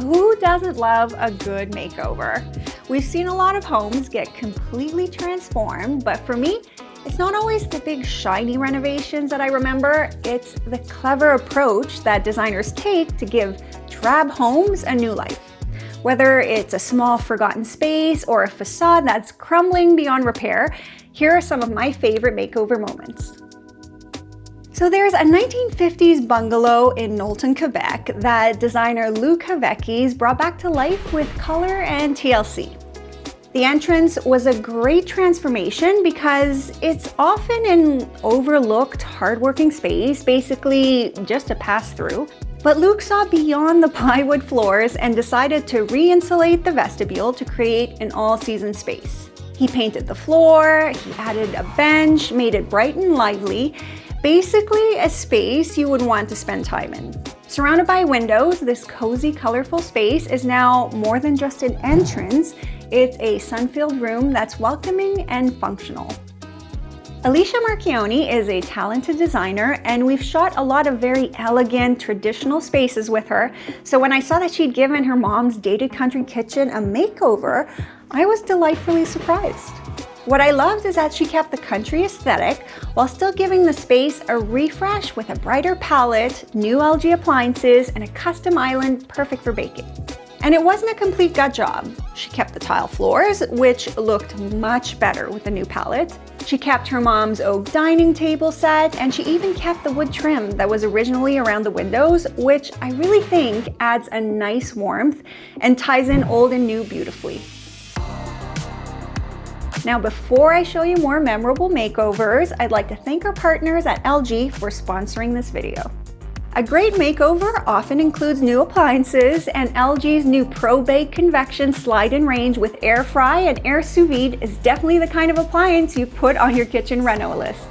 Who doesn't love a good makeover? We've seen a lot of homes get completely transformed, but for me, it's not always the big shiny renovations that I remember. It's the clever approach that designers take to give drab homes a new life. Whether it's a small forgotten space or a facade that's crumbling beyond repair, here are some of my favorite makeover moments. So there's a 1950s bungalow in Knowlton, Quebec that designer Luke Havekes brought back to life with color and TLC. The entrance was a great transformation because it's often an overlooked, hardworking space, basically just a pass-through. But Luke saw beyond the plywood floors and decided to re-insulate the vestibule to create an all-season space. He painted the floor, he added a bench, made it bright and lively. Basically, a space you would want to spend time in. Surrounded by windows, this cozy, colorful space is now more than just an entrance. It's a sun-filled room that's welcoming and functional. Alicia Marchioni is a talented designer, and we've shot a lot of very elegant, traditional spaces with her. So when I saw that she'd given her mom's dated country kitchen a makeover, I was delightfully surprised. What I loved is that she kept the country aesthetic while still giving the space a refresh with a brighter palette, new LG appliances, and a custom island perfect for baking. And it wasn't a complete gut job. She kept the tile floors, which looked much better with the new palette. She kept her mom's oak dining table set, and she even kept the wood trim that was originally around the windows, which I really think adds a nice warmth and ties in old and new beautifully. Now, before I show you more memorable makeovers, I'd like to thank our partners at LG for sponsoring this video. A great makeover often includes new appliances, and LG's new Pro Bake Convection Slide-In Range with Air Fry and Air Sous Vide is definitely the kind of appliance you put on your kitchen reno list.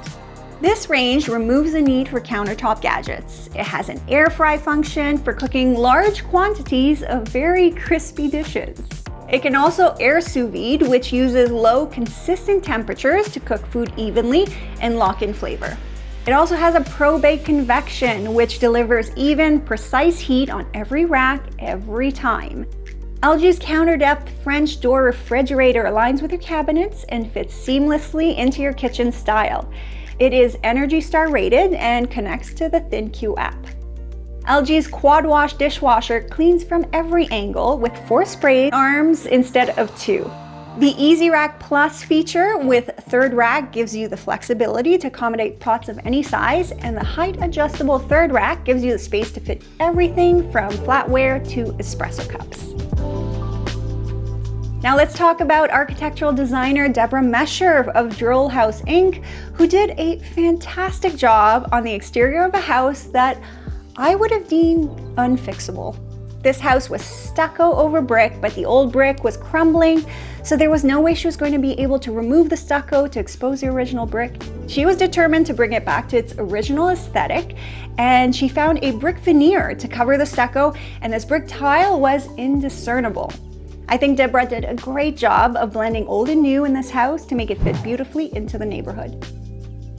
This range removes the need for countertop gadgets. It has an air fry function for cooking large quantities of very crispy dishes. It can also air sous vide, which uses low, consistent temperatures to cook food evenly and lock in flavor. It also has a Pro Bake Convection, which delivers even, precise heat on every rack every time. LG's counter-depth French door refrigerator aligns with your cabinets and fits seamlessly into your kitchen style. It is Energy Star rated and connects to the ThinQ app. LG's Quad Wash dishwasher cleans from every angle with 4 spray arms instead of 2. The Easy Rack Plus feature with 3rd rack gives you the flexibility to accommodate pots of any size, and the height adjustable 3rd rack gives you the space to fit everything from flatware to espresso cups. Now let's talk about architectural designer Deborah Mesher of Drill House Inc., who did a fantastic job on the exterior of a house that I would have deemed unfixable. This house was stucco over brick, but the old brick was crumbling, so there was no way she was going to be able to remove the stucco to expose the original brick. She was determined to bring it back to its original aesthetic, and she found a brick veneer to cover the stucco, and this brick tile was indiscernible. I think Deborah did a great job of blending old and new in this house to make it fit beautifully into the neighborhood.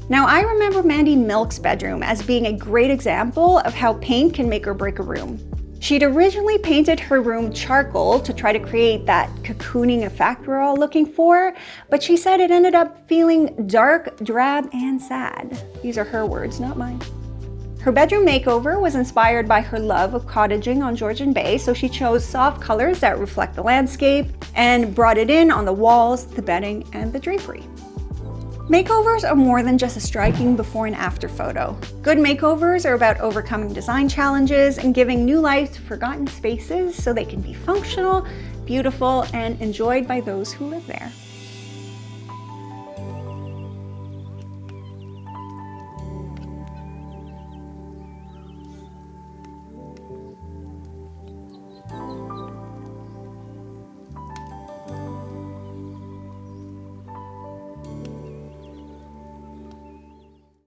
Now, I remember Mandy Milk's bedroom as being a great example of how paint can make or break a room. She'd originally painted her room charcoal to try to create that cocooning effect we're all looking for, but she said it ended up feeling dark, drab, and sad. These are her words, not mine. Her bedroom makeover was inspired by her love of cottaging on Georgian Bay, so she chose soft colors that reflect the landscape and brought it in on the walls, the bedding, and the drapery. Makeovers are more than just a striking before and after photo. Good makeovers are about overcoming design challenges and giving new life to forgotten spaces so they can be functional, beautiful, and enjoyed by those who live there.